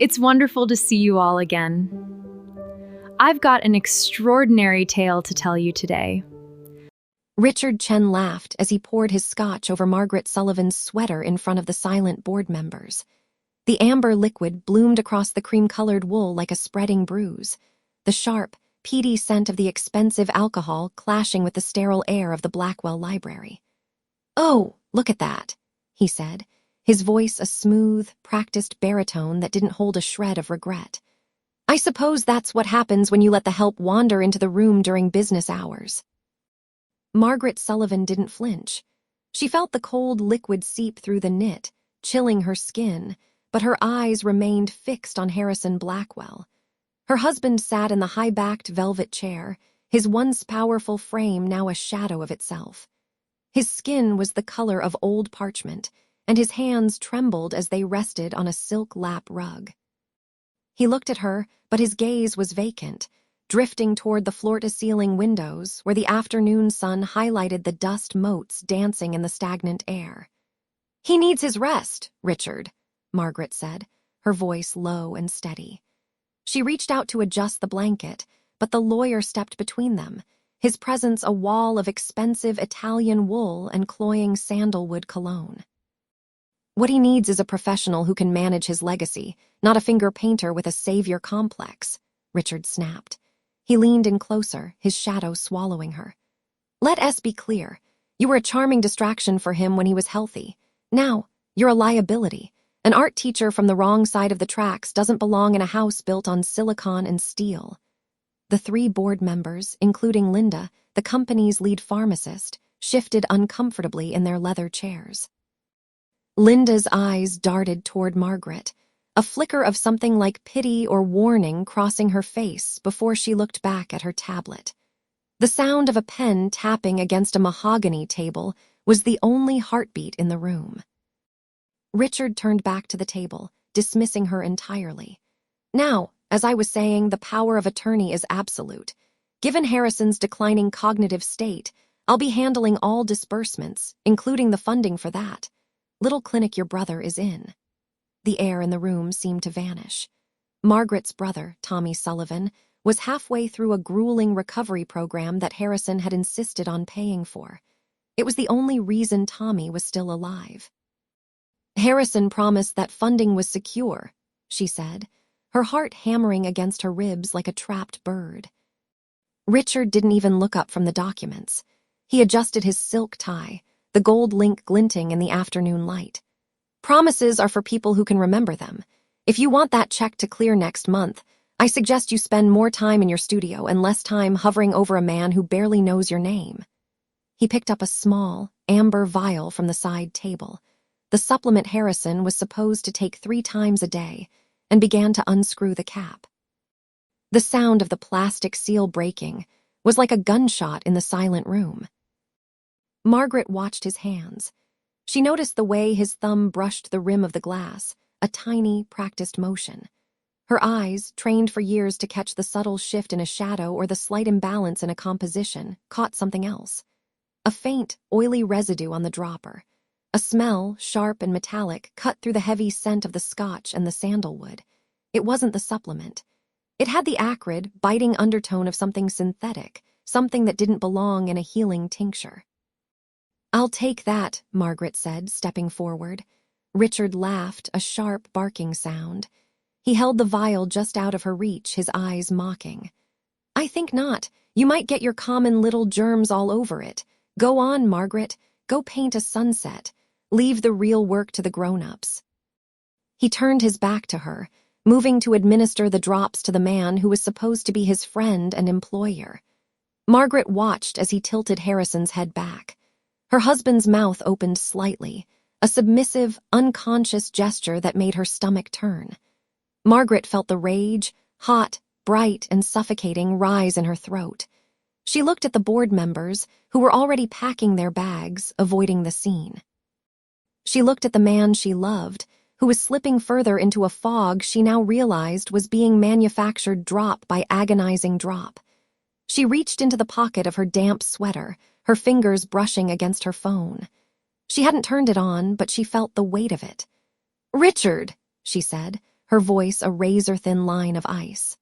It's wonderful to see you all again. I've got an extraordinary tale to tell you today. Chen laughed as he poured his scotch over Margaret Sullivan's sweater in front of the silent board members. The amber liquid bloomed across the cream-colored wool like a spreading bruise, the sharp, peaty scent of the expensive alcohol clashing with the sterile air of the Blackwell library. "Oh, look at that," he said, his voice a smooth, practiced baritone that didn't hold a shred of regret. "I suppose that's what happens when you let the help wander into the room during business hours." Margaret Sullivan didn't flinch. She felt the cold liquid seep through the knit, chilling her skin, but her eyes remained fixed on Harrison Blackwell. Her husband sat in the high-backed velvet chair, his once powerful frame now a shadow of itself. His skin was the color of old parchment, and his hands trembled as they rested on a silk lap rug. He looked at her, but his gaze was vacant, drifting toward the floor-to-ceiling windows where the afternoon sun highlighted the dust motes dancing in the stagnant air. "He needs his rest, Richard," Margaret said, her voice low and steady. She reached out to adjust the blanket, but the lawyer stepped between them, his presence a wall of expensive Italian wool and cloying sandalwood cologne. "What he needs is a professional who can manage his legacy, not a finger painter with a savior complex," Richard snapped. He leaned in closer, his shadow swallowing her. "Let us be clear. You were a charming distraction for him when he was healthy. Now, you're a liability. An art teacher from the wrong side of the tracks doesn't belong in a house built on silicon and steel." The 3 board members, including Linda, the company's lead pharmacist, shifted uncomfortably in their leather chairs. Linda's eyes darted toward Margaret, a flicker of something like pity or warning crossing her face before she looked back at her tablet. The sound of a pen tapping against a mahogany table was the only heartbeat in the room. Richard turned back to the table, dismissing her entirely. "Now, as I was saying, the power of attorney is absolute. Given Harrison's declining cognitive state, I'll be handling all disbursements, including the funding for that little clinic your brother is in." The air in the room seemed to vanish. Margaret's brother, Tommy Sullivan, was halfway through a grueling recovery program that Harrison had insisted on paying for. It was the only reason Tommy was still alive. "Harrison promised that funding was secure," she said, her heart hammering against her ribs like a trapped bird. Richard didn't even look up from the documents. He adjusted his silk tie, the gold link glinting in the afternoon light. "Promises are for people who can remember them. If you want that check to clear next month, I suggest you spend more time in your studio and less time hovering over a man who barely knows your name." He picked up a small, amber vial from the side table, the supplement Harrison was supposed to take 3 times a day, and began to unscrew the cap. The sound of the plastic seal breaking was like a gunshot in the silent room. Margaret watched his hands. She noticed the way his thumb brushed the rim of the glass, a tiny, practiced motion. Her eyes, trained for years to catch the subtle shift in a shadow or the slight imbalance in a composition, caught something else. A faint, oily residue on the dropper. A smell, sharp and metallic, cut through the heavy scent of the scotch and the sandalwood. It wasn't the supplement. It had the acrid, biting undertone of something synthetic, something that didn't belong in a healing tincture. "I'll take that," Margaret said, stepping forward. Richard laughed, a sharp, barking sound. He held the vial just out of her reach, his eyes mocking. "I think not. You might get your common little germs all over it. Go on, Margaret. Go paint a sunset. Leave the real work to the grown-ups." He turned his back to her, moving to administer the drops to the man who was supposed to be his friend and employer. Margaret watched as he tilted Harrison's head back. Her husband's mouth opened slightly, a submissive, unconscious gesture that made her stomach turn. Margaret felt the rage, hot, bright, and suffocating, rise in her throat. She looked at the board members, who were already packing their bags, avoiding the scene. She looked at the man she loved, who was slipping further into a fog she now realized was being manufactured drop by agonizing drop. She reached into the pocket of her damp sweater, her fingers brushing against her phone. She hadn't turned it on, but she felt the weight of it. "Richard," she said, her voice a razor-thin line of ice.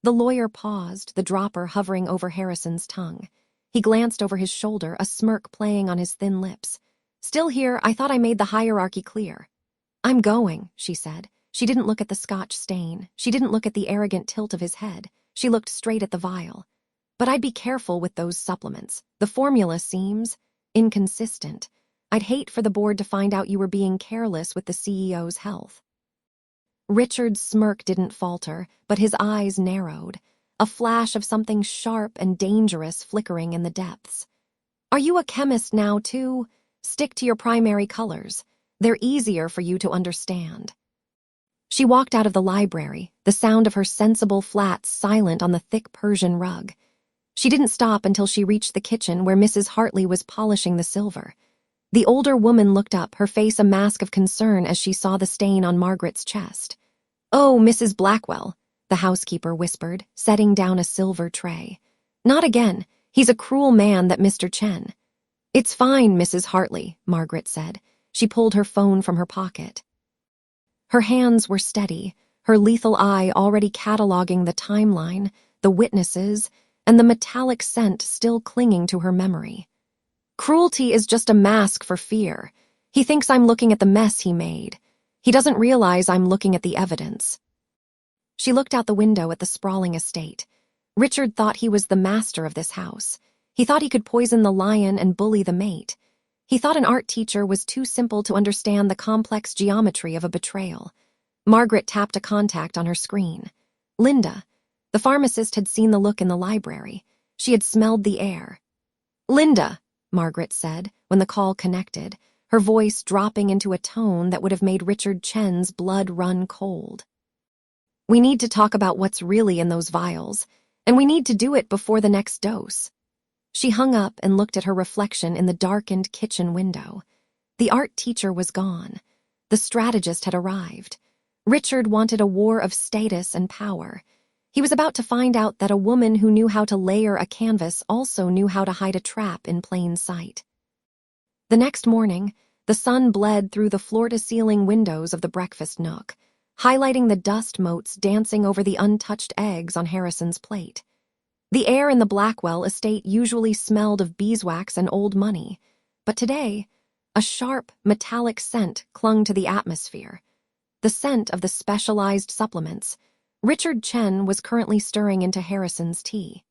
The lawyer paused, the dropper hovering over Harrison's tongue. He glanced over his shoulder, a smirk playing on his thin lips. "Still here, I thought I made the hierarchy clear." "I'm going," she said. She didn't look at the scotch stain. She didn't look at the arrogant tilt of his head. She looked straight at the vial. "But I'd be careful with those supplements. The formula seems inconsistent. I'd hate for the board to find out you were being careless with the CEO's health." Richard's smirk didn't falter, but his eyes narrowed, a flash of something sharp and dangerous flickering in the depths. "Are you a chemist now, too? Stick to your primary colors. They're easier for you to understand." She walked out of the library, the sound of her sensible flats silent on the thick Persian rug. She didn't stop until she reached the kitchen where Mrs. Hartley was polishing the silver. The older woman looked up, her face a mask of concern as she saw the stain on Margaret's chest. "Oh, Mrs. Blackwell," the housekeeper whispered, setting down a silver tray. "Not again. He's a cruel man, that Mr. Chen." "It's fine, Mrs. Hartley," Margaret said. She pulled her phone from her pocket. Her hands were steady, her lethal eye already cataloging the timeline, the witnesses, and the metallic scent still clinging to her memory. "Cruelty is just a mask for fear. He thinks I'm looking at the mess he made. He doesn't realize I'm looking at the evidence." She looked out the window at the sprawling estate. Richard thought he was the master of this house. He thought he could poison the lion and bully the mate. He thought an art teacher was too simple to understand the complex geometry of a betrayal. Margaret tapped a contact on her screen. Linda. The pharmacist had seen the look in the library. She had smelled the air. "Linda," Margaret said, when the call connected, her voice dropping into a tone that would have made Richard Chen's blood run cold. "We need to talk about what's really in those vials, and we need to do it before the next dose." She hung up and looked at her reflection in the darkened kitchen window. The art teacher was gone. The strategist had arrived. Richard wanted a war of status and power. He was about to find out that a woman who knew how to layer a canvas also knew how to hide a trap in plain sight. The next morning, the sun bled through the floor-to-ceiling windows of the breakfast nook, highlighting the dust motes dancing over the untouched eggs on Harrison's plate. The air in the Blackwell estate usually smelled of beeswax and old money, but today, a sharp, metallic scent clung to the atmosphere. The scent of the specialized supplements. Richard Chen was currently stirring into Harrison's tea.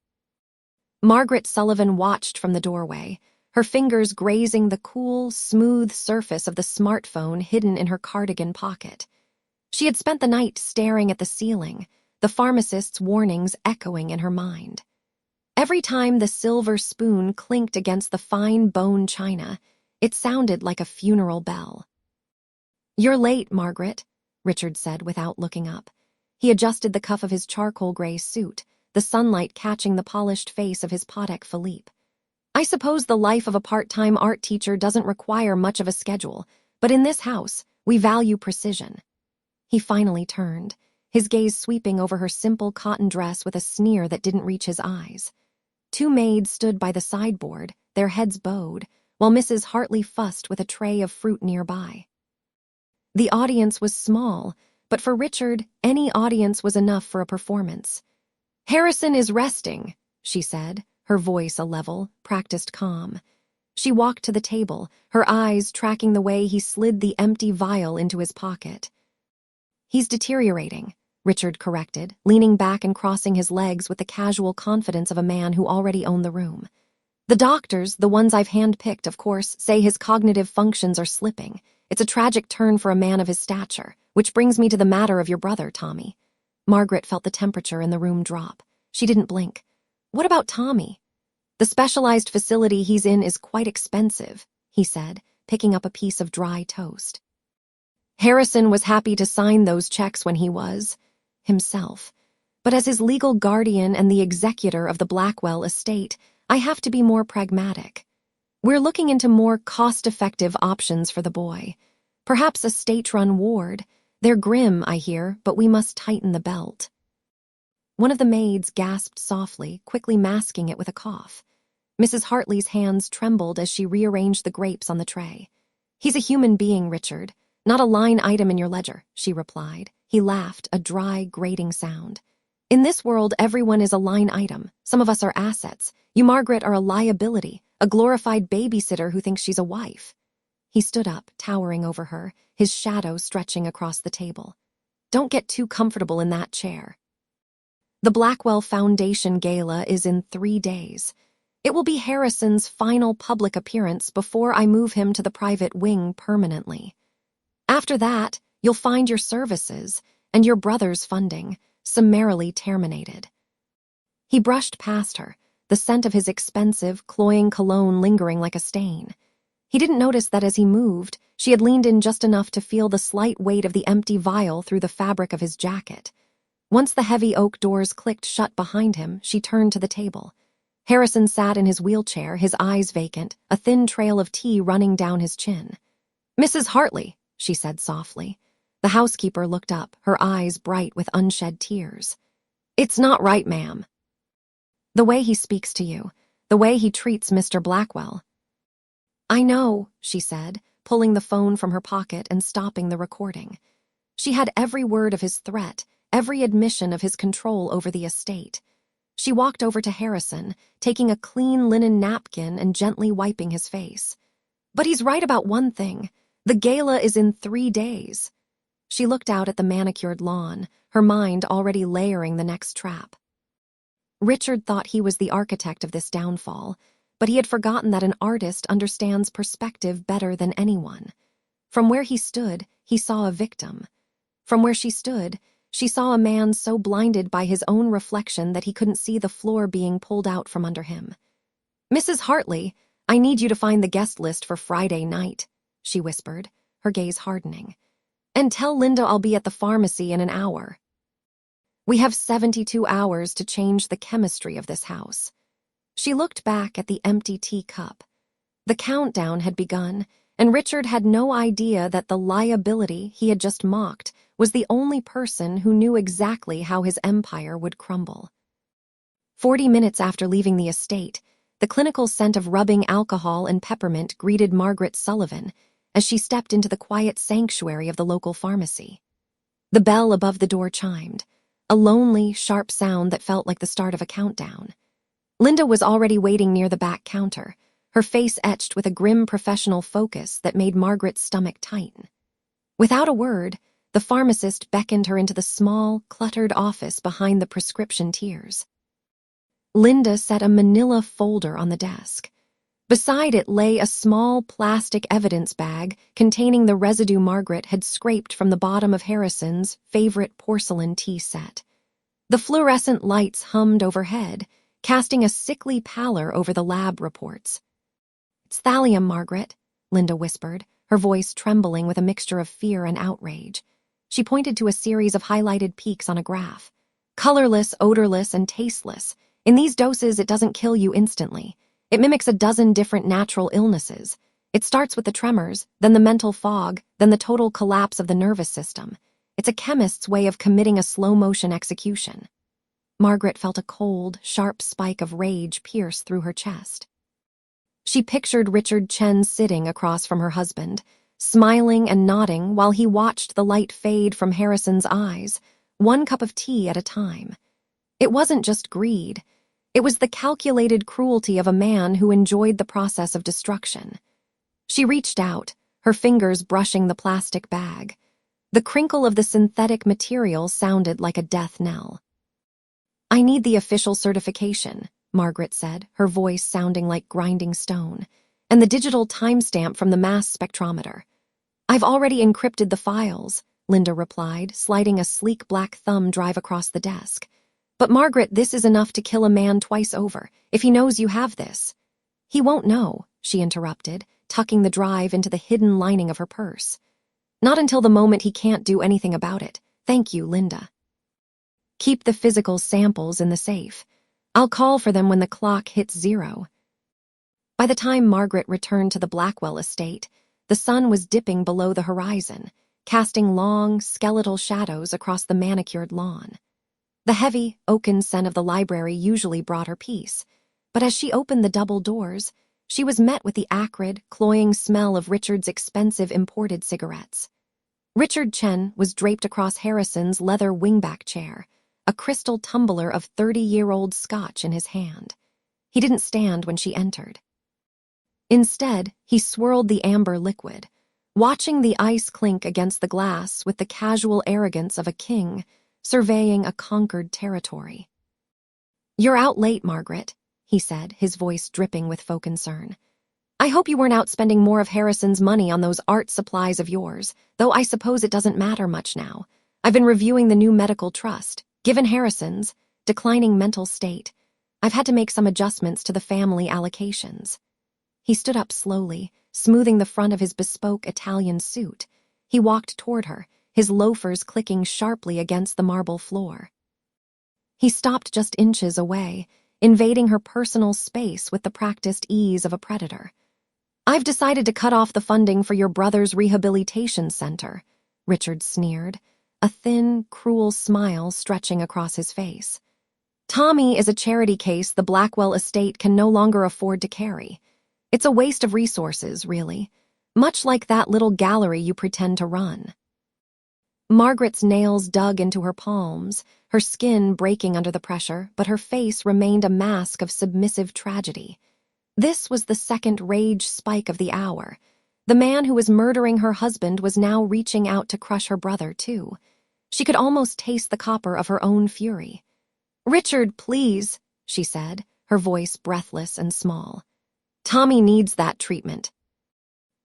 Margaret Sullivan watched from the doorway, her fingers grazing the cool, smooth surface of the smartphone hidden in her cardigan pocket. She had spent the night staring at the ceiling, the pharmacist's warnings echoing in her mind. Every time the silver spoon clinked against the fine bone china, it sounded like a funeral bell. "You're late, Margaret," Richard said without looking up. He adjusted the cuff of his charcoal gray suit, the sunlight catching the polished face of his Patek Philippe. "I suppose the life of a part-time art teacher doesn't require much of a schedule, but in this house, we value precision." He finally turned, his gaze sweeping over her simple cotton dress with a sneer that didn't reach his eyes. Two maids stood by the sideboard, their heads bowed, while Mrs. Hartley fussed with a tray of fruit nearby. The audience was small, but for Richard, any audience was enough for a performance. "Harrison is resting," she said, her voice a level, practiced calm. She walked to the table, her eyes tracking the way he slid the empty vial into his pocket. "He's deteriorating," Richard corrected, leaning back and crossing his legs with the casual confidence of a man who already owned the room. "The doctors, the ones I've handpicked, of course, say his cognitive functions are slipping. It's a tragic turn for a man of his stature, which brings me to the matter of your brother, Tommy." Margaret felt the temperature in the room drop. She didn't blink. "What about Tommy?" "The specialized facility he's in is quite expensive," he said, picking up a piece of dry toast. "Harrison was happy to sign those checks when he was himself. But as his legal guardian and the executor of the Blackwell estate, I have to be more pragmatic. We're looking into more cost-effective options for the boy. Perhaps a state-run ward. They're grim, I hear, but we must tighten the belt." One of the maids gasped softly, quickly masking it with a cough. Mrs. Hartley's hands trembled as she rearranged the grapes on the tray. "He's a human being, Richard, Not a line item in your ledger, she replied. He laughed, a dry, grating sound. In this world, everyone is a line item. Some of us are assets. You, Margaret, are a liability, a glorified babysitter who thinks she's a wife. He stood up, towering over her, his shadow stretching across the table. Don't get too comfortable in that chair. The Blackwell Foundation Gala is in 3 days. It will be Harrison's final public appearance before I move him to the private wing permanently. After that, you'll find your services and your brother's funding summarily terminated. He brushed past her, the scent of his expensive, cloying cologne lingering like a stain. He didn't notice that as he moved, she had leaned in just enough to feel the slight weight of the empty vial through the fabric of his jacket. Once the heavy oak doors clicked shut behind him, she turned to the table. Harrison sat in his wheelchair, his eyes vacant, a thin trail of tea running down his chin. "Mrs. Hartley," she said softly. The housekeeper looked up, her eyes bright with unshed tears. "It's not right, ma'am." "The way he speaks to you, the way he treats Mr. Blackwell." "I know," she said, pulling the phone from her pocket and stopping the recording. She had every word of his threat, every admission of his control over the estate. She walked over to Harrison, taking a clean linen napkin and gently wiping his face. "But he's right about one thing. The gala is in 3 days." She looked out at the manicured lawn, her mind already layering the next trap. Richard thought he was the architect of this downfall, but he had forgotten that an artist understands perspective better than anyone. From where he stood, he saw a victim. From where she stood, she saw a man so blinded by his own reflection that he couldn't see the floor being pulled out from under him. "Mrs. Hartley, I need you to find the guest list for Friday night," she whispered, her gaze hardening. "And tell Linda I'll be at the pharmacy in an hour. We have 72 hours to change the chemistry of this house." She looked back at the empty teacup. The countdown had begun, and Richard had no idea that the liability he had just mocked was the only person who knew exactly how his empire would crumble. 40 minutes after leaving the estate, the clinical scent of rubbing alcohol and peppermint greeted Margaret Sullivan as she stepped into the quiet sanctuary of the local pharmacy. The bell above the door chimed, a lonely, sharp sound that felt like the start of a countdown. Linda was already waiting near the back counter, her face etched with a grim professional focus that made Margaret's stomach tighten. Without a word, the pharmacist beckoned her into the small, cluttered office behind the prescription tiers. Linda set a manila folder on the desk. Beside it lay a small plastic evidence bag containing the residue Margaret had scraped from the bottom of Harrison's favorite porcelain tea set. The fluorescent lights hummed overhead, casting a sickly pallor over the lab reports. "It's thallium, Margaret," Linda whispered, her voice trembling with a mixture of fear and outrage. She pointed to a series of highlighted peaks on a graph. "Colorless, odorless, and tasteless. In these doses, it doesn't kill you instantly. It mimics a dozen different natural illnesses. It starts with the tremors, then the mental fog, then the total collapse of the nervous system. It's a chemist's way of committing a slow-motion execution." Margaret felt a cold, sharp spike of rage pierce through her chest. She pictured Richard Chen sitting across from her husband, smiling and nodding while he watched the light fade from Harrison's eyes, one cup of tea at a time. It wasn't just greed. It was the calculated cruelty of a man who enjoyed the process of destruction. She reached out, her fingers brushing the plastic bag. The crinkle of the synthetic material sounded like a death knell. "I need the official certification," Margaret said, her voice sounding like grinding stone, "and the digital timestamp from the mass spectrometer." "I've already encrypted the files," Linda replied, sliding a sleek black thumb drive across the desk. "But Margaret, this is enough to kill a man twice over, if he knows you have this." "He won't know," she interrupted, tucking the drive into the hidden lining of her purse. "Not until the moment he can't do anything about it. Thank you, Linda. Keep the physical samples in the safe. I'll call for them when the clock hits 0. By the time Margaret returned to the Blackwell estate, the sun was dipping below the horizon, casting long, skeletal shadows across the manicured lawn. The heavy, oaken scent of the library usually brought her peace, but as she opened the double doors, she was met with the acrid, cloying smell of Richard's expensive imported cigarettes. Richard Chen was draped across Harrison's leather wingback chair, a crystal tumbler of 30-year-old scotch in his hand. He didn't stand when she entered. Instead, he swirled the amber liquid, watching the ice clink against the glass with the casual arrogance of a king surveying a conquered territory. "You're out late, Margaret," he said, his voice dripping with faux concern. "I hope you weren't out spending more of Harrison's money on those art supplies of yours, though I suppose it doesn't matter much now. I've been reviewing the new medical trust. Given Harrison's declining mental state, I've had to make some adjustments to the family allocations." He stood up slowly, smoothing the front of his bespoke Italian suit. He walked toward her, his loafers clicking sharply against the marble floor. He stopped just inches away, invading her personal space with the practiced ease of a predator. "I've decided to cut off the funding for your brother's rehabilitation center," Richard sneered, a thin, cruel smile stretching across his face. "Tommy is a charity case the Blackwell estate can no longer afford to carry. It's a waste of resources, really, much like that little gallery you pretend to run." Margaret's nails dug into her palms, her skin breaking under the pressure, but her face remained a mask of submissive tragedy. This was the second rage spike of the hour. The man who was murdering her husband was now reaching out to crush her brother, too. She could almost taste the copper of her own fury. "Richard, please," she said, her voice breathless and small. "Tommy needs that treatment."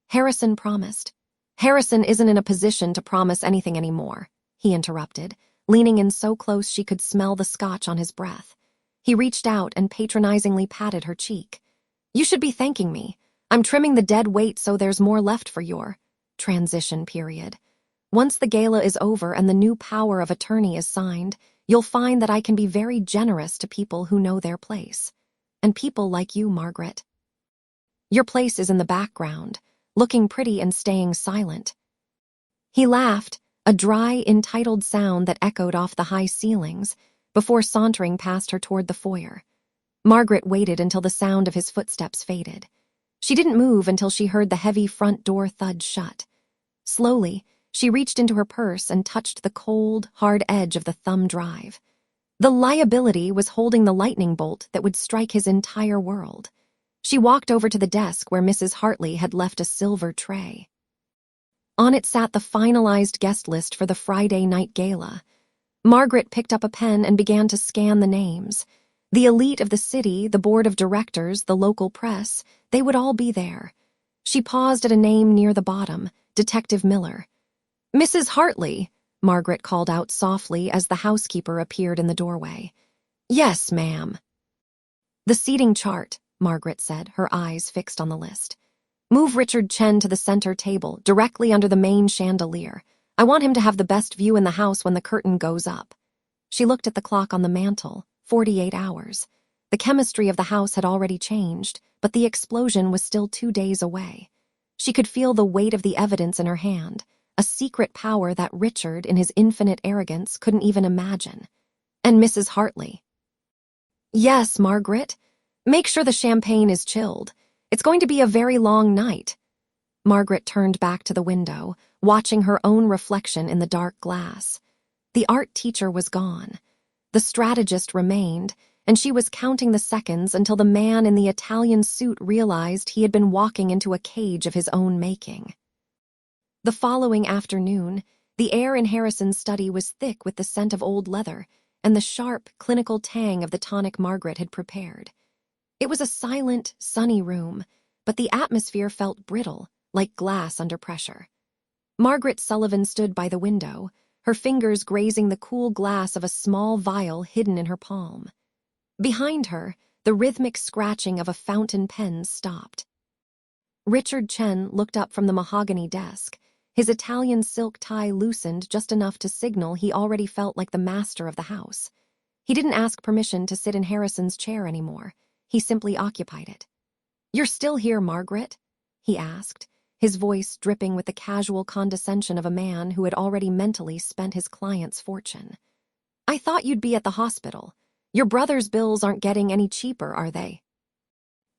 Harrison promised. "Harrison isn't in a position to promise anything anymore," he interrupted, leaning in so close she could smell the scotch on his breath. He reached out and patronizingly patted her cheek. "You should be thanking me. I'm trimming the dead weight so there's more left for your transition period. Once the gala is over and the new power of attorney is signed, you'll find that I can be very generous to people who know their place. And people like you, Margaret. Your place is in the background, looking pretty and staying silent." He laughed, a dry, entitled sound that echoed off the high ceilings, before sauntering past her toward the foyer. Margaret waited until the sound of his footsteps faded. She didn't move until she heard the heavy front door thud shut. Slowly, she reached into her purse and touched the cold, hard edge of the thumb drive. The liability was holding the lightning bolt that would strike his entire world. She walked over to the desk where Mrs. Hartley had left a silver tray. On it sat the finalized guest list for the Friday night gala. Margaret picked up a pen and began to scan the names. The elite of the city, the board of directors, the local press, they would all be there. She paused at a name near the bottom, Detective Miller. "Mrs. Hartley," Margaret called out softly as the housekeeper appeared in the doorway. "Yes, ma'am." "The seating chart," Margaret said, her eyes fixed on the list. "Move Richard Chen to the center table, directly under the main chandelier. I want him to have the best view in the house when the curtain goes up." She looked at the clock on the mantel, 48 hours. The chemistry of the house had already changed, but the explosion was still 2 days away. She could feel the weight of the evidence in her hand, a secret power that Richard, in his infinite arrogance, couldn't even imagine. And Mrs. Hartley. "Yes, Margaret. Make sure the champagne is chilled. It's going to be a very long night." Margaret turned back to the window, watching her own reflection in the dark glass. The art teacher was gone. The strategist remained, and she was counting the seconds until the man in the Italian suit realized he had been walking into a cage of his own making. The following afternoon, the air in Harrison's study was thick with the scent of old leather and the sharp, clinical tang of the tonic Margaret had prepared. It was a silent, sunny room, but the atmosphere felt brittle, like glass under pressure. Margaret Sullivan stood by the window, her fingers grazing the cool glass of a small vial hidden in her palm. Behind her, the rhythmic scratching of a fountain pen stopped. Richard Chen looked up from the mahogany desk, his Italian silk tie loosened just enough to signal he already felt like the master of the house. He didn't ask permission to sit in Harrison's chair anymore. He simply occupied it. "You're still here, Margaret?" he asked, his voice dripping with the casual condescension of a man who had already mentally spent his client's fortune. "I thought you'd be at the hospital. Your brother's bills aren't getting any cheaper, are they?"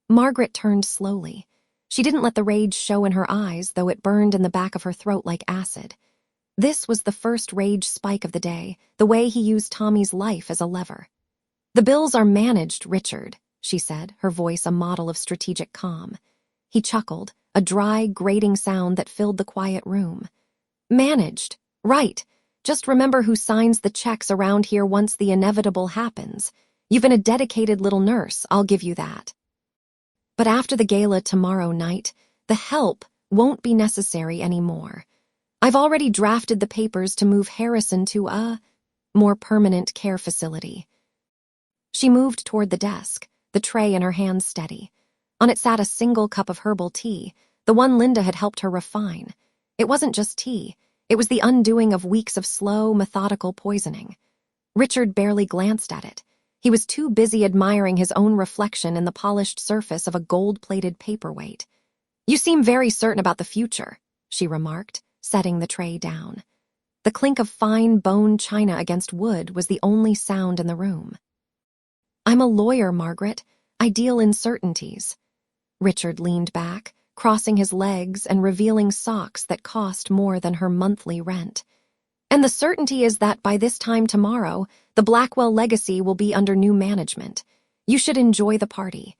Margaret turned slowly. She didn't let the rage show in her eyes, though it burned in the back of her throat like acid. This was the first rage spike of the day, the way he used Tommy's life as a lever. "The bills are managed, Richard," she said, her voice a model of strategic calm. He chuckled, a dry, grating sound that filled the quiet room. "Managed. Right. Just remember who signs the checks around here once the inevitable happens. You've been a dedicated little nurse, I'll give you that. But after the gala tomorrow night, the help won't be necessary anymore. I've already drafted the papers to move Harrison to a more permanent care facility." She moved toward the desk, the tray in her hands steady. On it sat a single cup of herbal tea, the one Linda had helped her refine. It wasn't just tea, it was the undoing of weeks of slow, methodical poisoning. Richard barely glanced at it. He was too busy admiring his own reflection in the polished surface of a gold-plated paperweight. "You seem very certain about the future," she remarked, setting the tray down. The clink of fine bone china against wood was the only sound in the room. "I'm a lawyer, Margaret. I deal in certainties." Richard leaned back, crossing his legs and revealing socks that cost more than her monthly rent. "And the certainty is that by this time tomorrow, the Blackwell legacy will be under new management. You should enjoy the party.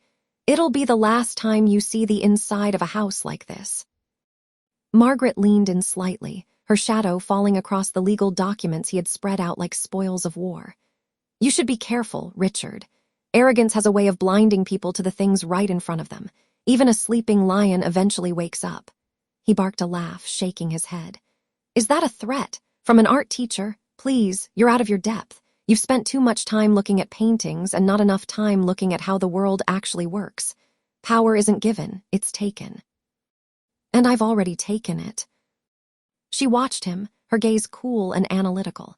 It'll be the last time you see the inside of a house like this." Margaret leaned in slightly, her shadow falling across the legal documents he had spread out like spoils of war. "You should be careful, Richard. Arrogance has a way of blinding people to the things right in front of them. Even a sleeping lion eventually wakes up." He barked a laugh, shaking his head. "Is that a threat? From an art teacher? Please, you're out of your depth. You've spent too much time looking at paintings and not enough time looking at how the world actually works. Power isn't given, it's taken." "And I've already taken it." She watched him, her gaze cool and analytical.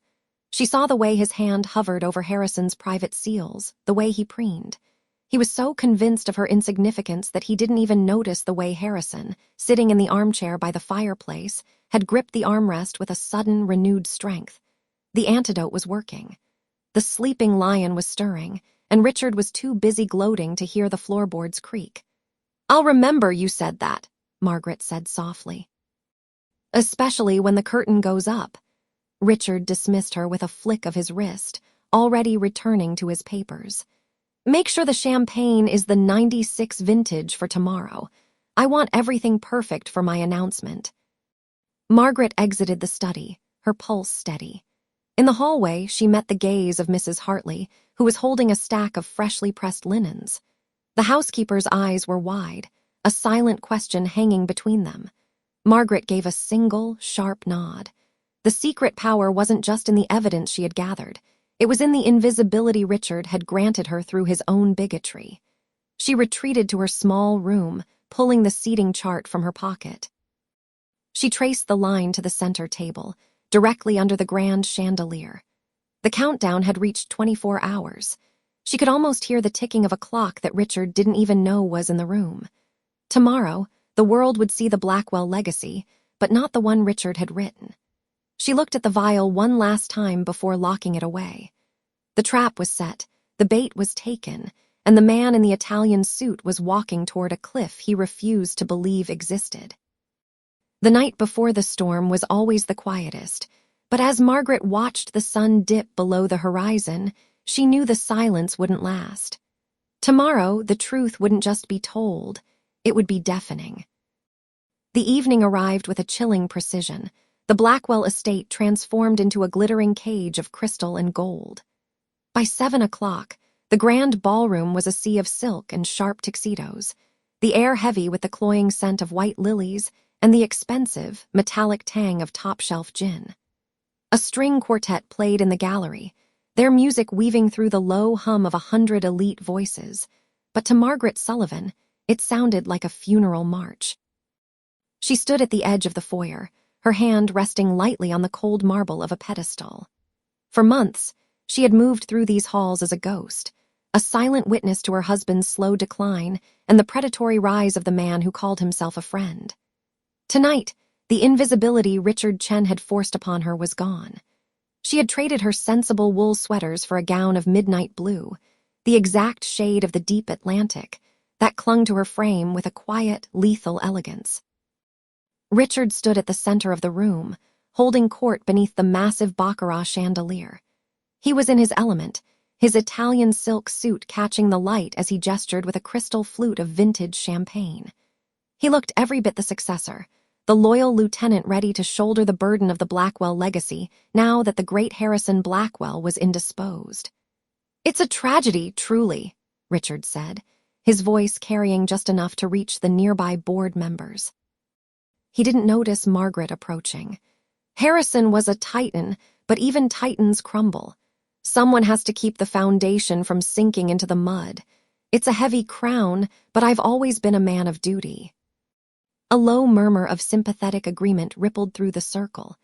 She saw the way his hand hovered over Harrison's private seals, the way he preened. He was so convinced of her insignificance that he didn't even notice the way Harrison, sitting in the armchair by the fireplace, had gripped the armrest with a sudden, renewed strength. The antidote was working. The sleeping lion was stirring, and Richard was too busy gloating to hear the floorboards creak. "I'll remember you said that," Margaret said softly. "Especially when the curtain goes up." Richard dismissed her with a flick of his wrist, already returning to his papers. "Make sure the champagne is the '96 vintage for tomorrow. I want everything perfect for my announcement." Margaret exited the study, her pulse steady. In the hallway, she met the gaze of Mrs. Hartley, who was holding a stack of freshly pressed linens. The housekeeper's eyes were wide, a silent question hanging between them. Margaret gave a single, sharp nod. The secret power wasn't just in the evidence she had gathered. It was in the invisibility Richard had granted her through his own bigotry. She retreated to her small room, pulling the seating chart from her pocket. She traced the line to the center table, directly under the grand chandelier. The countdown had reached 24 hours. She could almost hear the ticking of a clock that Richard didn't even know was in the room. Tomorrow, the world would see the Blackwell legacy, but not the one Richard had written. She looked at the vial one last time before locking it away. The trap was set, the bait was taken, and the man in the Italian suit was walking toward a cliff he refused to believe existed. The night before the storm was always the quietest, but as Margaret watched the sun dip below the horizon, she knew the silence wouldn't last. Tomorrow, the truth wouldn't just be told, it would be deafening. The evening arrived with a chilling precision. The Blackwell estate transformed into a glittering cage of crystal and gold. By 7 o'clock, the grand ballroom was a sea of silk and sharp tuxedos, the air heavy with the cloying scent of white lilies and the expensive, metallic tang of top-shelf gin. A string quartet played in the gallery, their music weaving through the low hum of 100 elite voices, but to Margaret Sullivan, it sounded like a funeral march. She stood at the edge of the foyer, her hand resting lightly on the cold marble of a pedestal. For months, she had moved through these halls as a ghost, a silent witness to her husband's slow decline and the predatory rise of the man who called himself a friend. Tonight, the invisibility Richard Chen had forced upon her was gone. She had traded her sensible wool sweaters for a gown of midnight blue, the exact shade of the deep Atlantic, that clung to her frame with a quiet, lethal elegance. Richard stood at the center of the room, holding court beneath the massive baccarat chandelier. He was in his element, his Italian silk suit catching the light as he gestured with a crystal flute of vintage champagne. He looked every bit the successor, the loyal lieutenant ready to shoulder the burden of the Blackwell legacy now that the great Harrison Blackwell was indisposed. "It's a tragedy, truly," Richard said, his voice carrying just enough to reach the nearby board members. He didn't notice Margaret approaching. Harrison was a titan, but even titans crumble. Someone has to keep the foundation from sinking into the mud. It's a heavy crown, but I've always been a man of duty. A low murmur of sympathetic agreement rippled through the circle.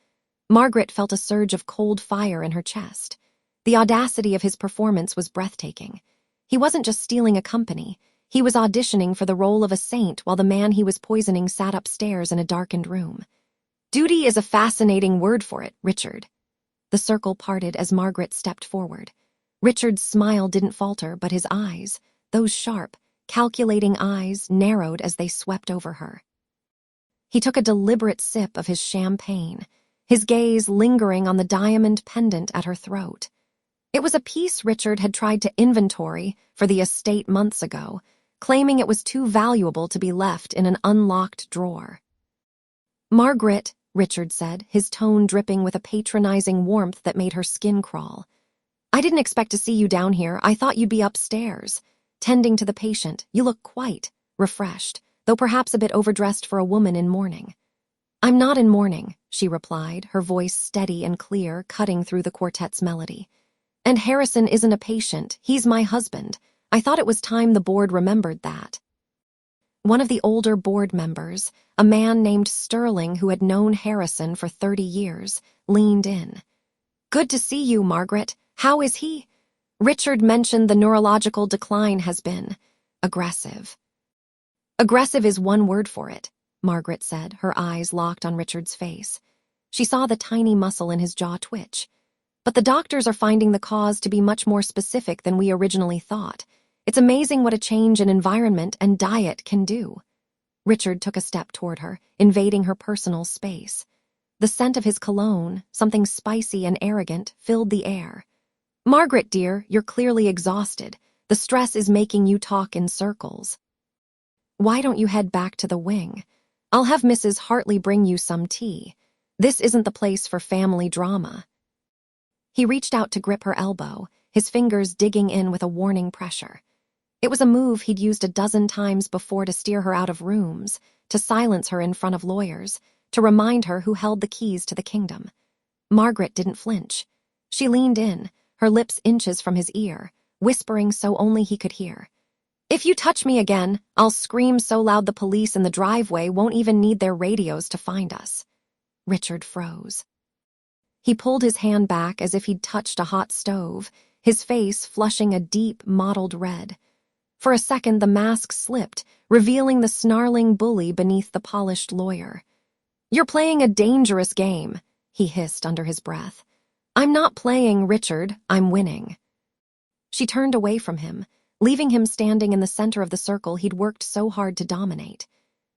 Margaret felt a surge of cold fire in her chest. The audacity of his performance was breathtaking. He wasn't just stealing a company. He was auditioning for the role of a saint while the man he was poisoning sat upstairs in a darkened room. "Duty is a fascinating word for it, Richard." The circle parted as Margaret stepped forward. Richard's smile didn't falter, but his eyes, those sharp, calculating eyes, narrowed as they swept over her. He took a deliberate sip of his champagne, his gaze lingering on the diamond pendant at her throat. It was a piece Richard had tried to inventory for the estate months ago, claiming it was too valuable to be left in an unlocked drawer. "Margaret," Richard said, his tone dripping with a patronizing warmth that made her skin crawl. "I didn't expect to see you down here. I thought you'd be upstairs, tending to the patient. You look quite refreshed, though perhaps a bit overdressed for a woman in mourning." "I'm not in mourning," she replied, her voice steady and clear, cutting through the quartet's melody. "And Harrison isn't a patient. He's my husband. I thought it was time the board remembered that." One of the older board members, a man named Sterling who had known Harrison for 30 years, leaned in. "Good to see you, Margaret. How is he?" Richard mentioned the neurological decline has been aggressive. "Aggressive is one word for it," Margaret said, her eyes locked on Richard's face. She saw the tiny muscle in his jaw twitch. "But the doctors are finding the cause to be much more specific than we originally thought. It's amazing what a change in environment and diet can do." Richard took a step toward her, invading her personal space. The scent of his cologne, something spicy and arrogant, filled the air. "Margaret, dear, you're clearly exhausted. The stress is making you talk in circles. Why don't you head back to the wing? I'll have Mrs. Hartley bring you some tea. This isn't the place for family drama." He reached out to grip her elbow, his fingers digging in with a warning pressure. It was a move he'd used a dozen times before to steer her out of rooms, to silence her in front of lawyers, to remind her who held the keys to the kingdom. Margaret didn't flinch. She leaned in, her lips inches from his ear, whispering so only he could hear. "If you touch me again, I'll scream so loud the police in the driveway won't even need their radios to find us." Richard froze. He pulled his hand back as if he'd touched a hot stove, his face flushing a deep, mottled red. For a second, the mask slipped, revealing the snarling bully beneath the polished lawyer. "You're playing a dangerous game," he hissed under his breath. "I'm not playing, Richard. I'm winning." She turned away from him, leaving him standing in the center of the circle he'd worked so hard to dominate.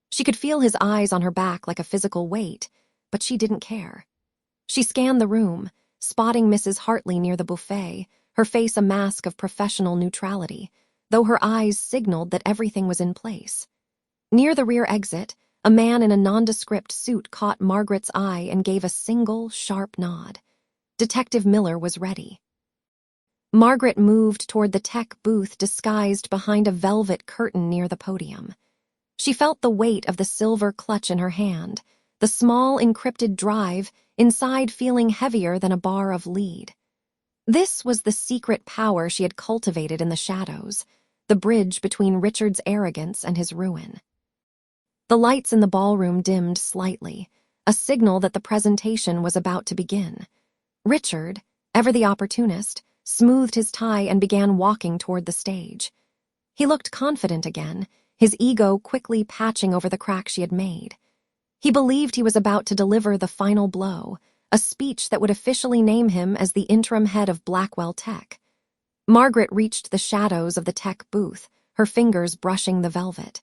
She could feel his eyes on her back like a physical weight, but she didn't care. She scanned the room, spotting Mrs. Hartley near the buffet, her face a mask of professional neutrality, though her eyes signaled that everything was in place. Near the rear exit, a man in a nondescript suit caught Margaret's eye and gave a single, sharp nod. Detective Miller was ready. Margaret moved toward the tech booth disguised behind a velvet curtain near the podium. She felt the weight of the silver clutch in her hand, the small encrypted drive inside feeling heavier than a bar of lead. This was the secret power she had cultivated in the shadows, the bridge between Richard's arrogance and his ruin. The lights in the ballroom dimmed slightly, a signal that the presentation was about to begin. Richard, ever the opportunist, smoothed his tie and began walking toward the stage. He looked confident again, his ego quickly patching over the crack she had made. He believed he was about to deliver the final blow, a speech that would officially name him as the interim head of Blackwell Tech. Margaret reached the shadows of the tech booth, her fingers brushing the velvet.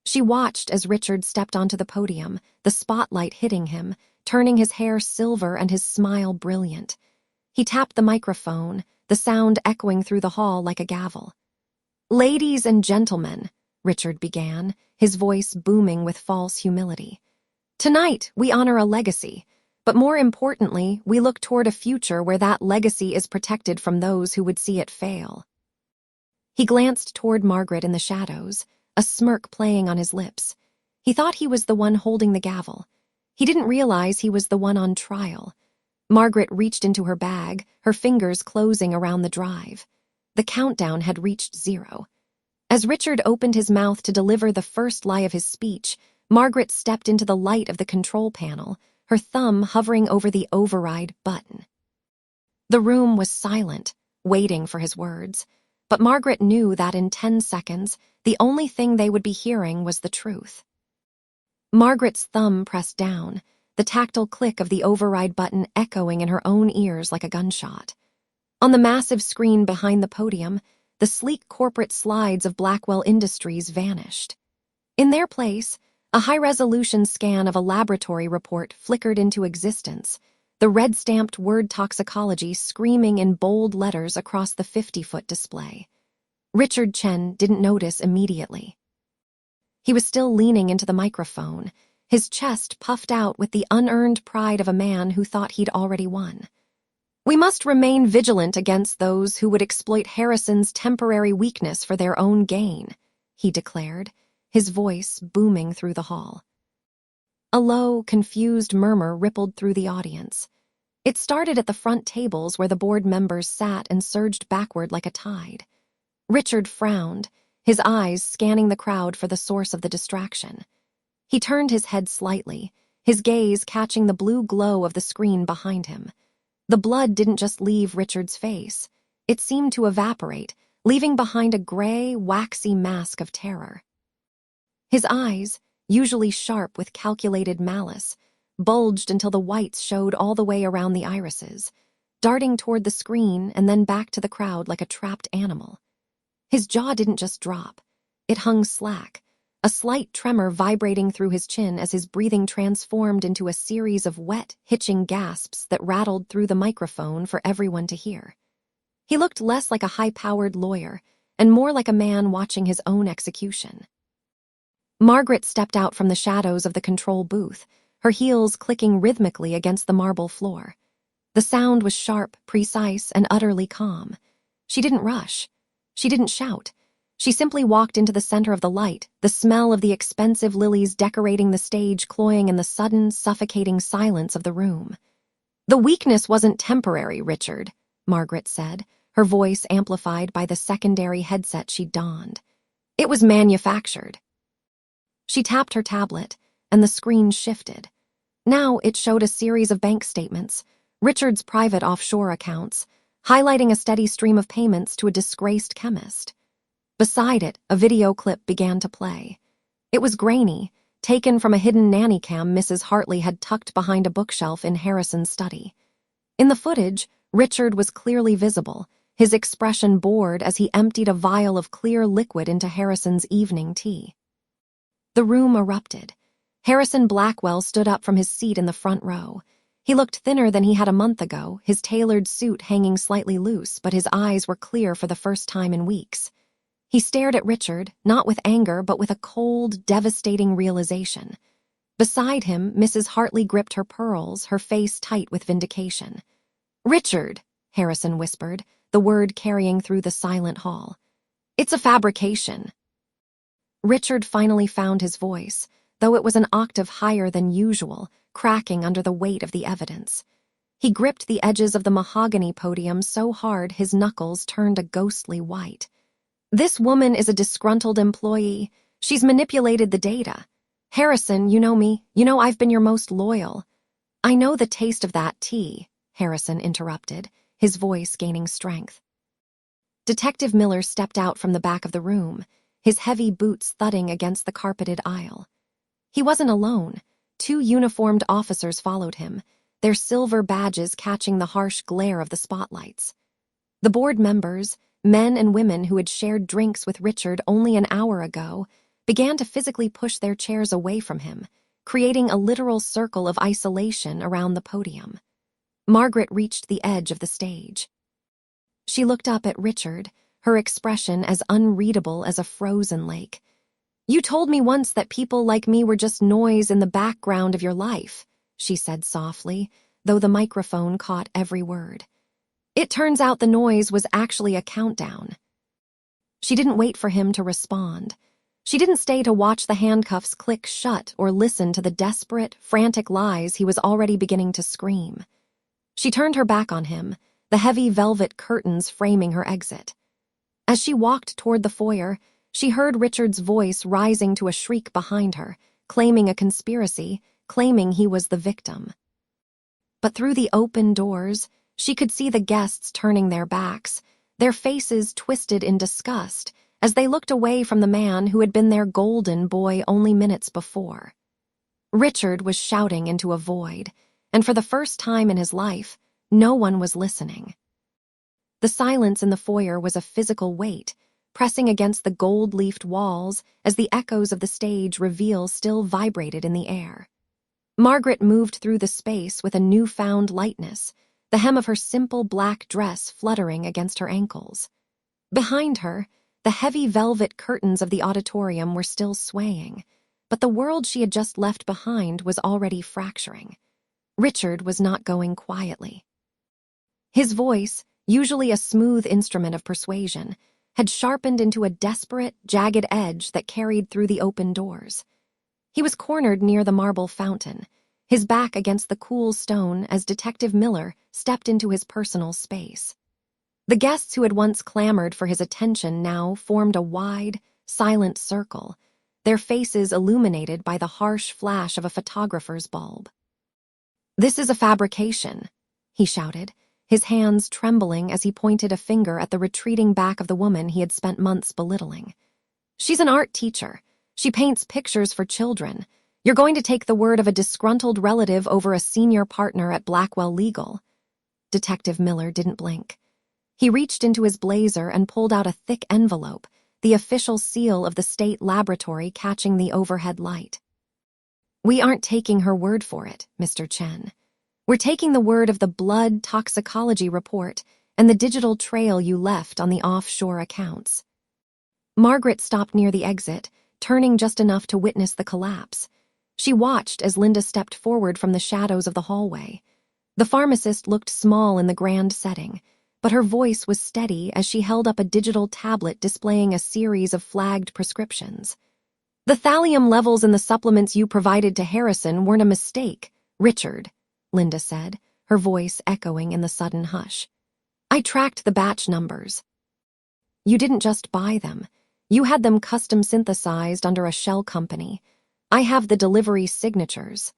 She watched as Richard stepped onto the podium, the spotlight hitting him, turning his hair silver and his smile brilliant. He tapped the microphone, the sound echoing through the hall like a gavel. "Ladies and gentlemen," Richard began, his voice booming with false humility. "Tonight, we honor a legacy, but more importantly, we look toward a future where that legacy is protected from those who would see it fail." He glanced toward Margaret in the shadows, a smirk playing on his lips. He thought he was the one holding the gavel. He didn't realize he was the one on trial. Margaret reached into her bag, her fingers closing around the drive. The countdown had reached 0. As Richard opened his mouth to deliver the first lie of his speech, Margaret stepped into the light of the control panel, her thumb hovering over the override button. The room was silent, waiting for his words, but Margaret knew that in 10 seconds, the only thing they would be hearing was the truth. Margaret's thumb pressed down, the tactile click of the override button echoing in her own ears like a gunshot. On the massive screen behind the podium, the sleek corporate slides of Blackwell Industries vanished. In their place, a high-resolution scan of a laboratory report flickered into existence, the red-stamped word toxicology screaming in bold letters across the 50-foot display. Richard Chen didn't notice immediately. He was still leaning into the microphone, his chest puffed out with the unearned pride of a man who thought he'd already won. "We must remain vigilant against those who would exploit Harrison's temporary weakness for their own gain," he declared, his voice booming through the hall. A low, confused murmur rippled through the audience. It started at the front tables where the board members sat and surged backward like a tide. Richard frowned, his eyes scanning the crowd for the source of the distraction. He turned his head slightly, his gaze catching the blue glow of the screen behind him. The blood didn't just leave Richard's face. It seemed to evaporate, leaving behind a gray, waxy mask of terror. His eyes, usually sharp with calculated malice, bulged until the whites showed all the way around the irises, darting toward the screen and then back to the crowd like a trapped animal. His jaw didn't just drop. It hung slack, a slight tremor vibrating through his chin as his breathing transformed into a series of wet, hitching gasps that rattled through the microphone for everyone to hear. He looked less like a high-powered lawyer and more like a man watching his own execution. Margaret stepped out from the shadows of the control booth, her heels clicking rhythmically against the marble floor. The sound was sharp, precise, and utterly calm. She didn't rush. She didn't shout. She simply walked into the center of the light, the smell of the expensive lilies decorating the stage cloying in the sudden, suffocating silence of the room. "The weakness wasn't temporary, Richard," Margaret said, her voice amplified by the secondary headset she'd donned. "It was manufactured." She tapped her tablet, and the screen shifted. Now it showed a series of bank statements, Richard's private offshore accounts, highlighting a steady stream of payments to a disgraced chemist. Beside it, a video clip began to play. It was grainy, taken from a hidden nanny cam Mrs. Hartley had tucked behind a bookshelf in Harrison's study. In the footage, Richard was clearly visible, his expression bored as he emptied a vial of clear liquid into Harrison's evening tea. The room erupted. Harrison Blackwell stood up from his seat in the front row. He looked thinner than he had a month ago, his tailored suit hanging slightly loose, but his eyes were clear for the first time in weeks. He stared at Richard, not with anger, but with a cold, devastating realization. Beside him, Mrs. Hartley gripped her pearls, her face tight with vindication. "Richard," Harrison whispered, the word carrying through the silent hall. "It's a fabrication." Richard finally found his voice, though it was an octave higher than usual, cracking under the weight of the evidence. He gripped the edges of the mahogany podium so hard his knuckles turned a ghostly white. "This woman is a disgruntled employee. She's manipulated the data. Harrison, you know me. You know I've been your most loyal." "I know the taste of that tea," Harrison interrupted, his voice gaining strength. Detective Miller stepped out from the back of the room, his heavy boots thudding against the carpeted aisle. He wasn't alone. 2 uniformed officers followed him, their silver badges catching the harsh glare of the spotlights. The board members, men and women who had shared drinks with Richard only an hour ago, began to physically push their chairs away from him, creating a literal circle of isolation around the podium. Margaret reached the edge of the stage. She looked up at Richard, her expression as unreadable as a frozen lake. "You told me once that people like me were just noise in the background of your life," she said softly, though the microphone caught every word. "It turns out the noise was actually a countdown." She didn't wait for him to respond. She didn't stay to watch the handcuffs click shut or listen to the desperate, frantic lies he was already beginning to scream. She turned her back on him, the heavy velvet curtains framing her exit. As she walked toward the foyer, she heard Richard's voice rising to a shriek behind her, claiming a conspiracy, claiming he was the victim. But through the open doors, she could see the guests turning their backs, their faces twisted in disgust as they looked away from the man who had been their golden boy only minutes before. Richard was shouting into a void, and for the first time in his life, no one was listening. The silence in the foyer was a physical weight, pressing against the gold-leafed walls as the echoes of the stage reveal still vibrated in the air. Margaret moved through the space with a newfound lightness, the hem of her simple black dress fluttering against her ankles. Behind her, the heavy velvet curtains of the auditorium were still swaying, but the world she had just left behind was already fracturing. Richard was not going quietly. His voice, usually a smooth instrument of persuasion, had sharpened into a desperate, jagged edge that carried through the open doors. He was cornered near the marble fountain, his back against the cool stone as Detective Miller stepped into his personal space. The guests who had once clamored for his attention now formed a wide, silent circle, their faces illuminated by the harsh flash of a photographer's bulb. "This is a fabrication," he shouted, his hands trembling as he pointed a finger at the retreating back of the woman he had spent months belittling. "She's an art teacher. She paints pictures for children. You're going to take the word of a disgruntled relative over a senior partner at Blackwell Legal." Detective Miller didn't blink. He reached into his blazer and pulled out a thick envelope, the official seal of the state laboratory catching the overhead light. "We aren't taking her word for it, Mr. Chen. We're taking the word of the blood toxicology report and the digital trail you left on the offshore accounts." Margaret stopped near the exit, turning just enough to witness the collapse. She watched as Linda stepped forward from the shadows of the hallway. The pharmacist looked small in the grand setting, but her voice was steady as she held up a digital tablet displaying a series of flagged prescriptions. "The thallium levels in the supplements you provided to Harrison weren't a mistake, Richard," Linda said, her voice echoing in the sudden hush. "I tracked the batch numbers." "You didn't just buy them. You had them custom synthesized under a shell company. I have the delivery signatures."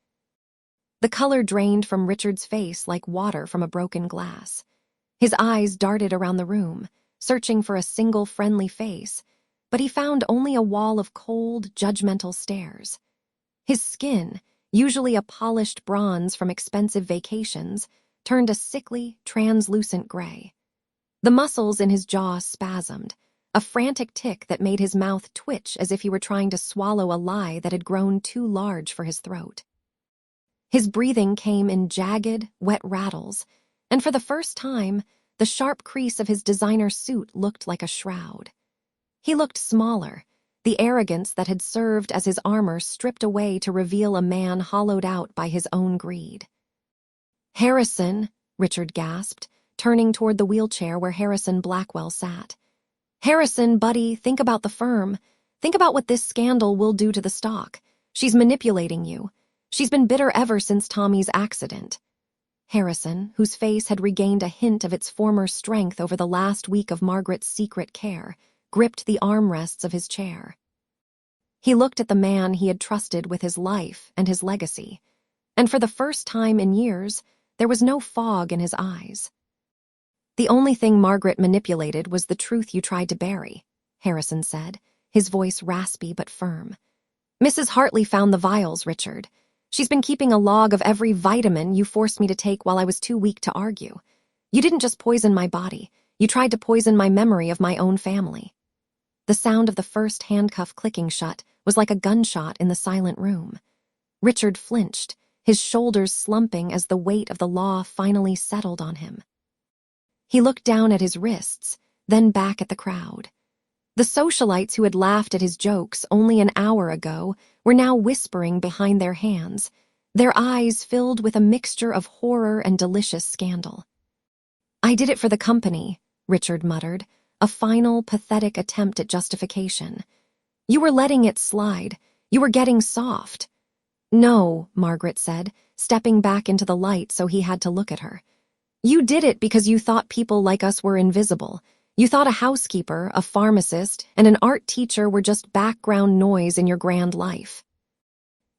The color drained from Richard's face like water from a broken glass. His eyes darted around the room, searching for a single friendly face, but he found only a wall of cold, judgmental stares. His skin, usually a polished bronze from expensive vacations, turned a sickly, translucent gray. The muscles in his jaw spasmed, a frantic tic that made his mouth twitch as if he were trying to swallow a lie that had grown too large for his throat. His breathing came in jagged, wet rattles, and for the first time, the sharp crease of his designer suit looked like a shroud. He looked smaller, the arrogance that had served as his armor stripped away to reveal a man hollowed out by his own greed. "Harrison," Richard gasped, turning toward the wheelchair where Harrison Blackwell sat. "Harrison, buddy, think about the firm. Think about what this scandal will do to the stock. She's manipulating you. She's been bitter ever since Tommy's accident." Harrison, whose face had regained a hint of its former strength over the last week of Margaret's secret care, gripped the armrests of his chair. He looked at the man he had trusted with his life and his legacy, and for the first time in years, there was no fog in his eyes. "The only thing Margaret manipulated was the truth you tried to bury," Harrison said, his voice raspy but firm. "Mrs. Hartley found the vials, Richard. She's been keeping a log of every vitamin you forced me to take while I was too weak to argue. You didn't just poison my body, you tried to poison my memory of my own family." The sound of the first handcuff clicking shut was like a gunshot in the silent room. Richard flinched, his shoulders slumping as the weight of the law finally settled on him. He looked down at his wrists, then back at the crowd. The socialites who had laughed at his jokes only an hour ago were now whispering behind their hands, their eyes filled with a mixture of horror and delicious scandal. "I did it for the company," Richard muttered, a final, pathetic attempt at justification. "You were letting it slide. You were getting soft." "No," Margaret said, stepping back into the light so he had to look at her. "You did it because you thought people like us were invisible. You thought a housekeeper, a pharmacist, and an art teacher were just background noise in your grand life.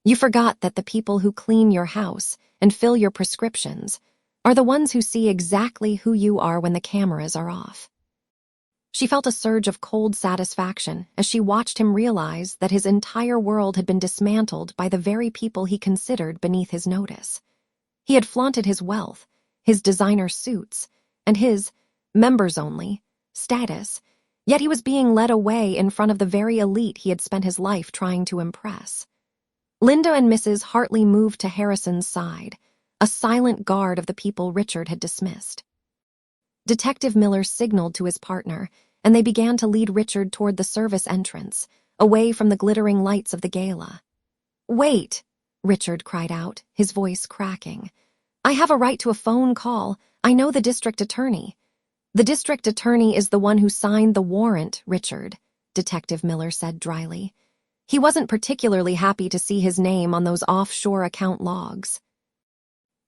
You forgot that the people who clean your house and fill your prescriptions are the ones who see exactly who you are when the cameras are off." She felt a surge of cold satisfaction as she watched him realize that his entire world had been dismantled by the very people he considered beneath his notice. He had flaunted his wealth, his designer suits, and his members-only status, yet he was being led away in front of the very elite he had spent his life trying to impress. Linda and Mrs. Hartley moved to Harrison's side, a silent guard of the people Richard had dismissed. Detective Miller signaled to his partner, and they began to lead Richard toward the service entrance, away from the glittering lights of the gala. "Wait," Richard cried out, his voice cracking. "I have a right to a phone call. I know the district attorney." "The district attorney is the one who signed the warrant, Richard," Detective Miller said dryly. "He wasn't particularly happy to see his name on those offshore account logs."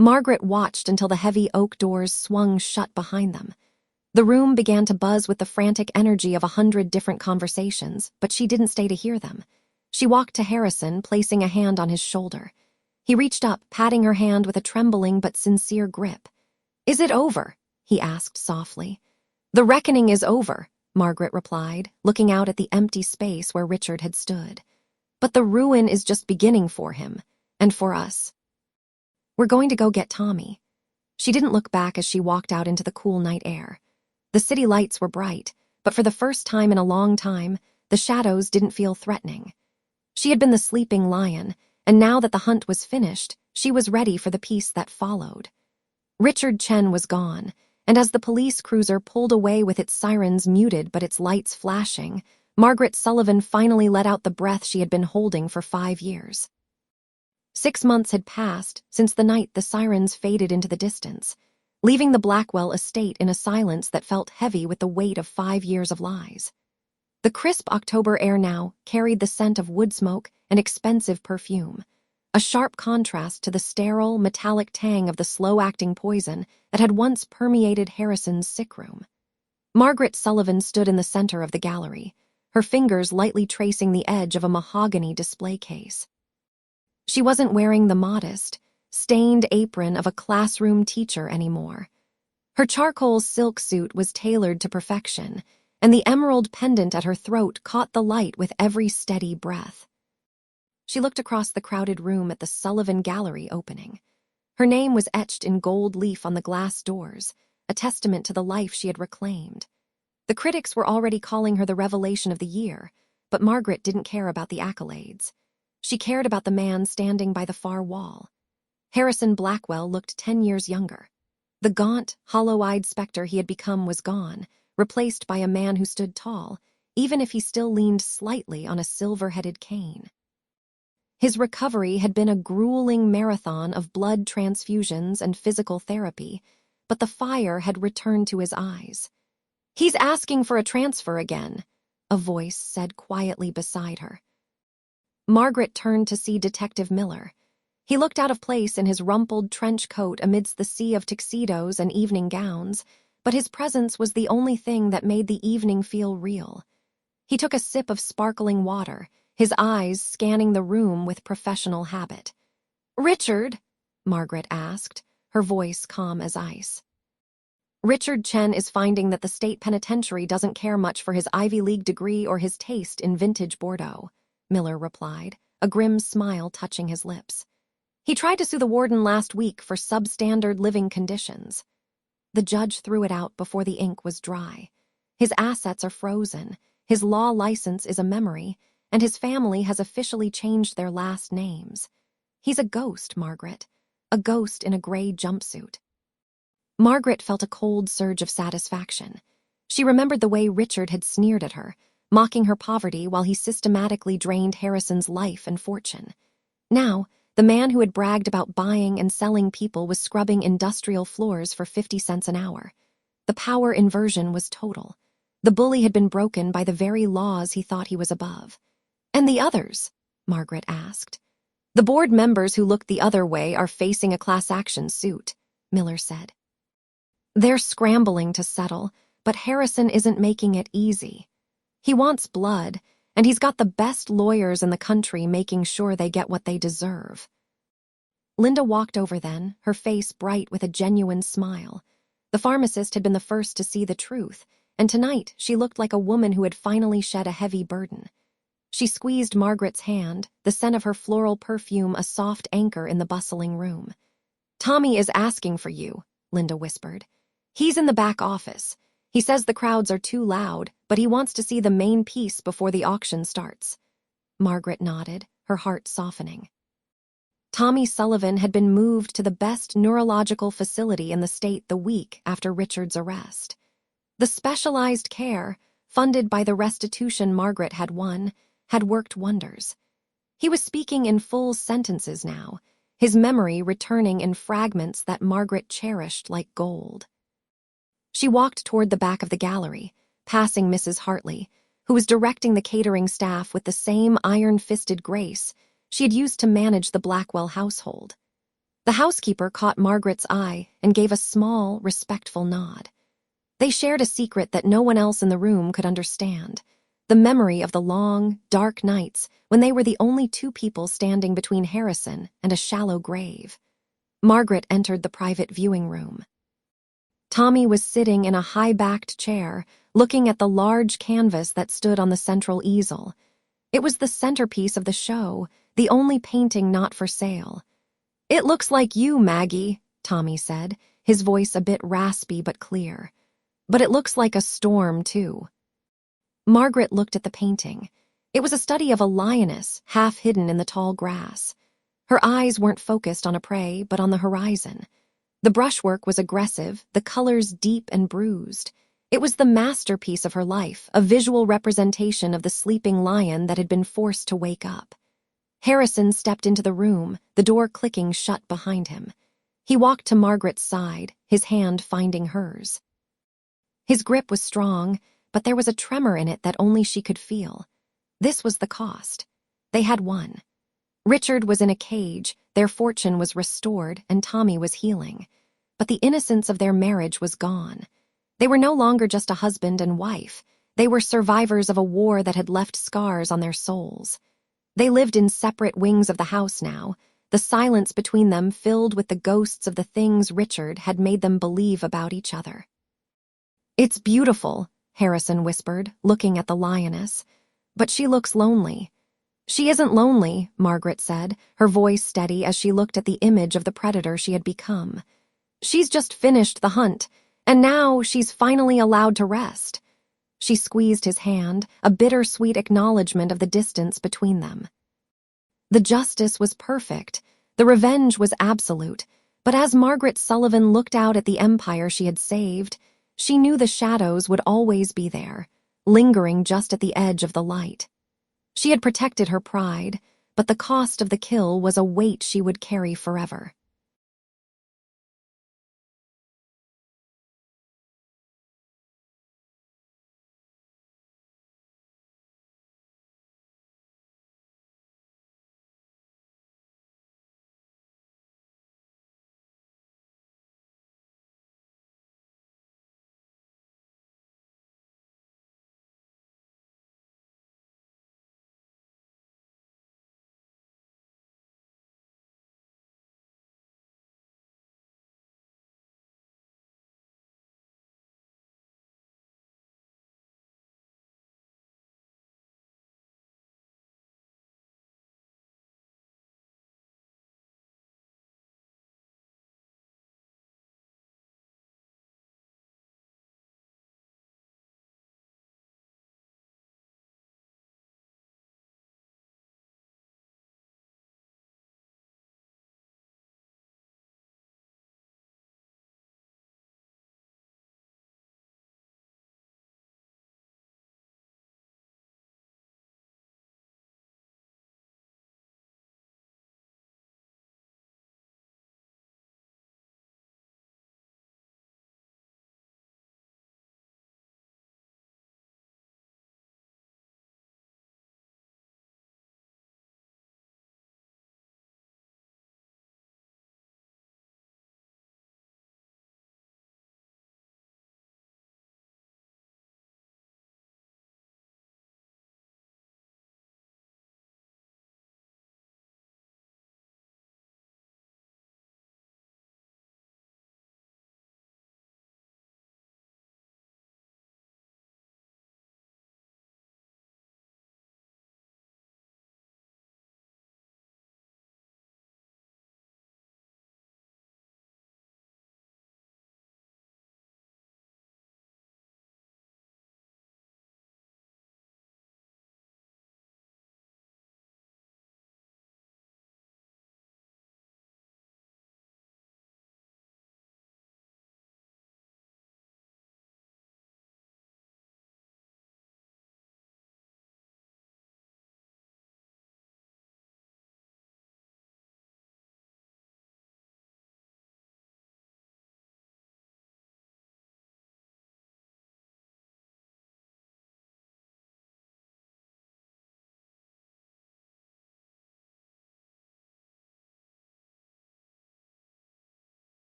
Margaret watched until the heavy oak doors swung shut behind them. The room began to buzz with the frantic energy of 100 different conversations, but she didn't stay to hear them. She walked to Harrison, placing a hand on his shoulder. He reached up, patting her hand with a trembling but sincere grip. "Is it over?" he asked softly. "The reckoning is over," Margaret replied, looking out at the empty space where Richard had stood. "But the ruin is just beginning for him, and for us. We're going to go get Tommy." She didn't look back as she walked out into the cool night air. The city lights were bright, but for the first time in a long time, the shadows didn't feel threatening. She had been the sleeping lion, and now that the hunt was finished, she was ready for the peace that followed. Richard Chen was gone, and as the police cruiser pulled away with its sirens muted but its lights flashing, Margaret Sullivan finally let out the breath she had been holding for 5 years. 6 months had passed since the night the sirens faded into the distance, leaving the Blackwell estate in a silence that felt heavy with the weight of 5 years of lies. The crisp October air now carried the scent of wood smoke and expensive perfume, a sharp contrast to the sterile, metallic tang of the slow-acting poison that had once permeated Harrison's sick room. Margaret Sullivan stood in the center of the gallery, her fingers lightly tracing the edge of a mahogany display case. She wasn't wearing the modest, stained apron of a classroom teacher anymore. Her charcoal silk suit was tailored to perfection, and the emerald pendant at her throat caught the light with every steady breath. She looked across the crowded room at the Sullivan Gallery opening. Her name was etched in gold leaf on the glass doors, a testament to the life she had reclaimed. The critics were already calling her the revelation of the year, but Margaret didn't care about the accolades. She cared about the man standing by the far wall. Harrison Blackwell looked 10 years younger. The gaunt, hollow-eyed specter he had become was gone, replaced by a man who stood tall, even if he still leaned slightly on a silver-headed cane. His recovery had been a grueling marathon of blood transfusions and physical therapy, but the fire had returned to his eyes. "He's asking for a transfer again," a voice said quietly beside her. Margaret turned to see Detective Miller. He looked out of place in his rumpled trench coat amidst the sea of tuxedos and evening gowns, but his presence was the only thing that made the evening feel real. He took a sip of sparkling water, his eyes scanning the room with professional habit. "Richard?" Margaret asked, her voice calm as ice. "Richard Chen is finding that the state penitentiary doesn't care much for his Ivy League degree or his taste in vintage Bordeaux," Miller replied, a grim smile touching his lips. "He tried to sue the warden last week for substandard living conditions." The judge threw it out before the ink was dry. "His assets are frozen, his law license is a memory, and his family has officially changed their last names. He's a ghost, Margaret. A ghost in a gray jumpsuit. Margaret felt a cold surge of satisfaction. She remembered the way Richard had sneered at her, mocking her poverty while he systematically drained Harrison's life and fortune. Now, the man who had bragged about buying and selling people was scrubbing industrial floors for 50 cents an hour. The power inversion was total. The bully had been broken by the very laws he thought he was above. And the others? Margaret asked. The board members who looked the other way are facing a class action suit, Miller said. They're scrambling to settle, but Harrison isn't making it easy. He wants blood, and he's got the best lawyers in the country making sure they get what they deserve. Linda walked over then, her face bright with a genuine smile. The pharmacist had been the first to see the truth, and tonight she looked like a woman who had finally shed a heavy burden. She squeezed Margaret's hand, the scent of her floral perfume a soft anchor in the bustling room. Tommy is asking for you, Linda whispered. He's in the back office. He says the crowds are too loud, but he wants to see the main piece before the auction starts. Margaret nodded, her heart softening. Tommy Sullivan had been moved to the best neurological facility in the state the week after Richard's arrest. The specialized care, funded by the restitution Margaret had won, had worked wonders. He was speaking in full sentences now, his memory returning in fragments that Margaret cherished like gold. She walked toward the back of the gallery, passing Mrs. Hartley, who was directing the catering staff with the same iron-fisted grace she had used to manage the Blackwell household. The housekeeper caught Margaret's eye and gave a small, respectful nod. They shared a secret that no one else in the room could understand, the memory of the long, dark nights when they were the only two people standing between Harrison and a shallow grave. Margaret entered the private viewing room. Tommy was sitting in a high-backed chair, looking at the large canvas that stood on the central easel. It was the centerpiece of the show, the only painting not for sale. "It looks like you, Maggie," Tommy said, his voice a bit raspy but clear. "But it looks like a storm, too." Margaret looked at the painting. It was a study of a lioness, half hidden in the tall grass. Her eyes weren't focused on a prey, but on the horizon. The brushwork was aggressive, the colors deep and bruised. It was the masterpiece of her life, a visual representation of the sleeping lion that had been forced to wake up. Harrison stepped into the room, the door clicking shut behind him. He walked to Margaret's side, his hand finding hers. His grip was strong, but there was a tremor in it that only she could feel. This was the cost. They had won. Richard was in a cage, their fortune was restored, and Tommy was healing. But the innocence of their marriage was gone. They were no longer just a husband and wife. They were survivors of a war that had left scars on their souls. They lived in separate wings of the house now, the silence between them filled with the ghosts of the things Richard had made them believe about each other. "It's beautiful," Harrison whispered, looking at the lioness. "But she looks lonely." "She isn't lonely," Margaret said, her voice steady as she looked at the image of the predator she had become. "She's just finished the hunt, and now she's finally allowed to rest." She squeezed his hand, a bittersweet acknowledgement of the distance between them. The justice was perfect, the revenge was absolute, but as Margaret Sullivan looked out at the empire she had saved, she knew the shadows would always be there, lingering just at the edge of the light. She had protected her pride, but the cost of the kill was a weight she would carry forever.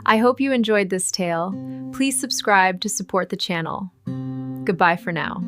I hope you enjoyed this tale. Please subscribe to support the channel. Goodbye for now.